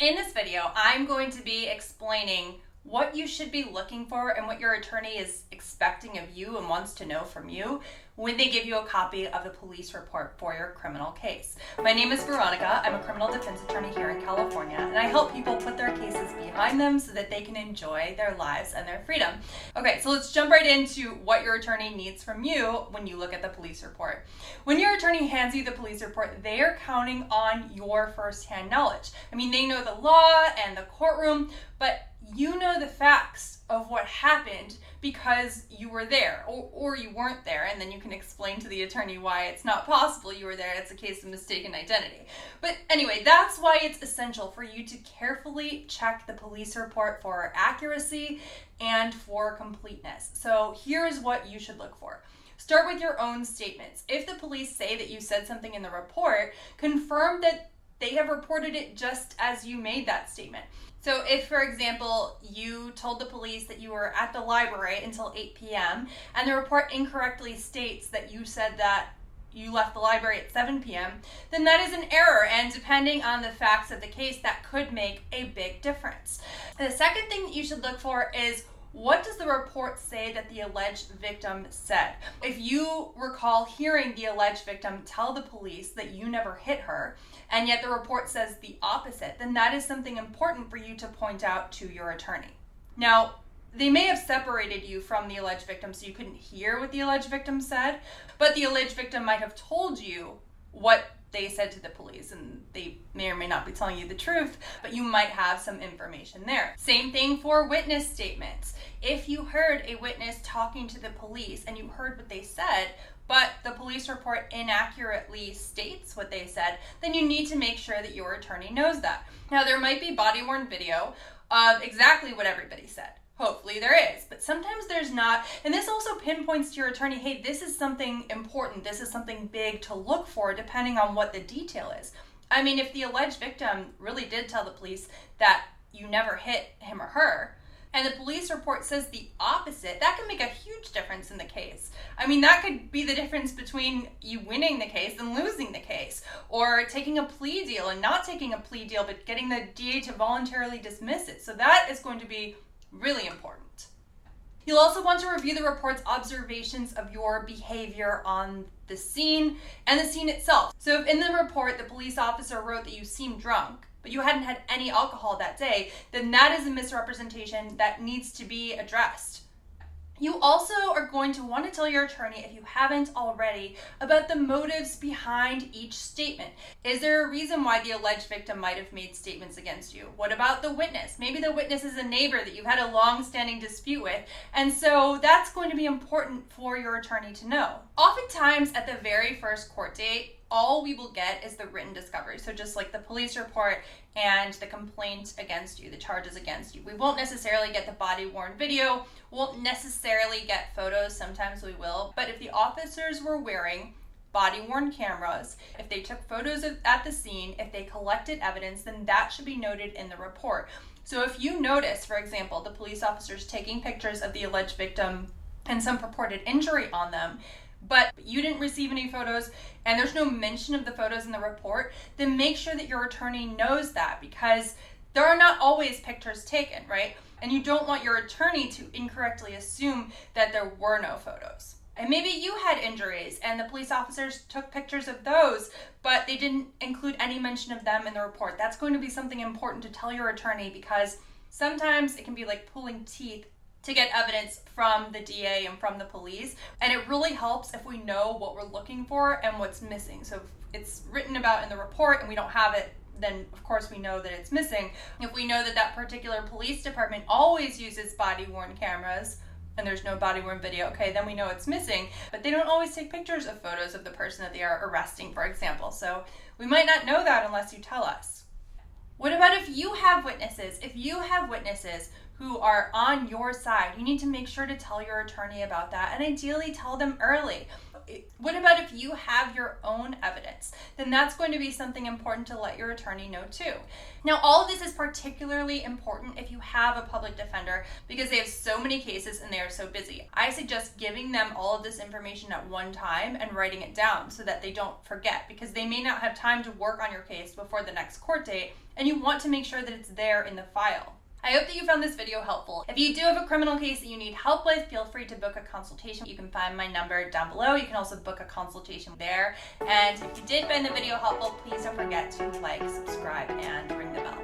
In this video, I'm going to be explaining what you should be looking for and what your attorney is expecting of you and wants to know from you when they give you a copy of the police report for your criminal case. My name is Veronica. I'm a criminal defense attorney here in California, and I help people put their cases behind them so that they can enjoy their lives and their freedom. Okay, so let's jump right into what your attorney needs from you when you look at the police report. When your attorney hands you the police report, they are counting on your firsthand knowledge. I mean, they know the law and the courtroom, but you know the facts of what happened because you were there or you weren't there, and then you can explain to the attorney why it's not possible you were there. It's a case of mistaken identity. But anyway, that's why it's essential for you to carefully check the police report for accuracy and for completeness. So here's what you should look for. Start with your own statements. If the police say that you said something in the report, confirm that they have reported it just as you made that statement. So if, for example, you told the police that you were at the library until 8 p.m. and the report incorrectly states that you said that you left the library at 7 p.m., then that is an error, and depending on the facts of the case, that could make a big difference. The second thing that you should look for is, what does the report say that the alleged victim said? If you recall hearing the alleged victim tell the police that you never hit her, and yet the report says the opposite, then that is something important for you to point out to your attorney. Now, they may have separated you from the alleged victim so you couldn't hear what the alleged victim said, but the alleged victim might have told you what they said to the police, and they may or may not be telling you the truth, but you might have some information there. Same thing for witness statements. If you heard a witness talking to the police and you heard what they said, but the police report inaccurately states what they said, then you need to make sure that your attorney knows that. Now, there might be body-worn video of exactly what everybody said. Hopefully there is, but sometimes there's not. And this also pinpoints to your attorney, hey, this is something important. This is something big to look for depending on what the detail is. I mean, if the alleged victim really did tell the police that you never hit him or her, and the police report says the opposite, that can make a huge difference in the case. I mean, that could be the difference between you winning the case and losing the case, or taking a plea deal and not taking a plea deal, but getting the DA to voluntarily dismiss it. So that is going to be really important. You'll also want to review the report's observations of your behavior on the scene and the scene itself. So if in the report the police officer wrote that you seemed drunk, but you hadn't had any alcohol that day, then that is a misrepresentation that needs to be addressed. You also are going to want to tell your attorney, if you haven't already, about the motives behind each statement. Is there a reason why the alleged victim might have made statements against you? What about the witness? Maybe the witness is a neighbor that you've had a long-standing dispute with, and so that's going to be important for your attorney to know. Oftentimes, at the very first court date, all we will get is the written discovery. So just like the police report and the complaint against you, the charges against you. We won't necessarily get the body-worn video, won't necessarily get photos, sometimes we will, but if the officers were wearing body-worn cameras, if they took photos at the scene, if they collected evidence, then that should be noted in the report. So if you notice, for example, the police officers taking pictures of the alleged victim and some purported injury on them, but you didn't receive any photos and there's no mention of the photos in the report, then make sure that your attorney knows that, because there are not always pictures taken, right? And you don't want your attorney to incorrectly assume that there were no photos. And maybe you had injuries and the police officers took pictures of those, but they didn't include any mention of them in the report. That's going to be something important to tell your attorney, because sometimes it can be like pulling teeth to get evidence from the DA and from the police. And it really helps if we know what we're looking for and what's missing. So if it's written about in the report and we don't have it, then of course we know that it's missing. If we know that that particular police department always uses body-worn cameras and there's no body-worn video, okay, then we know it's missing. But they don't always take pictures of photos of the person that they are arresting, for example. So we might not know that unless you tell us. What about if you have witnesses? If you have witnesses who are on your side, you need to make sure to tell your attorney about that, and ideally tell them early. What about if you have your own evidence? Then that's going to be something important to let your attorney know too. Now, all of this is particularly important if you have a public defender because they have so many cases and they are so busy. I suggest giving them all of this information at one time and writing it down so that they don't forget, because they may not have time to work on your case before the next court date, and you want to make sure that it's there in the file. I hope that you found this video helpful. If you do have a criminal case that you need help with, feel free to book a consultation. You can find my number down below. You can also book a consultation there. And if you did find the video helpful, please don't forget to like, subscribe, and ring the bell.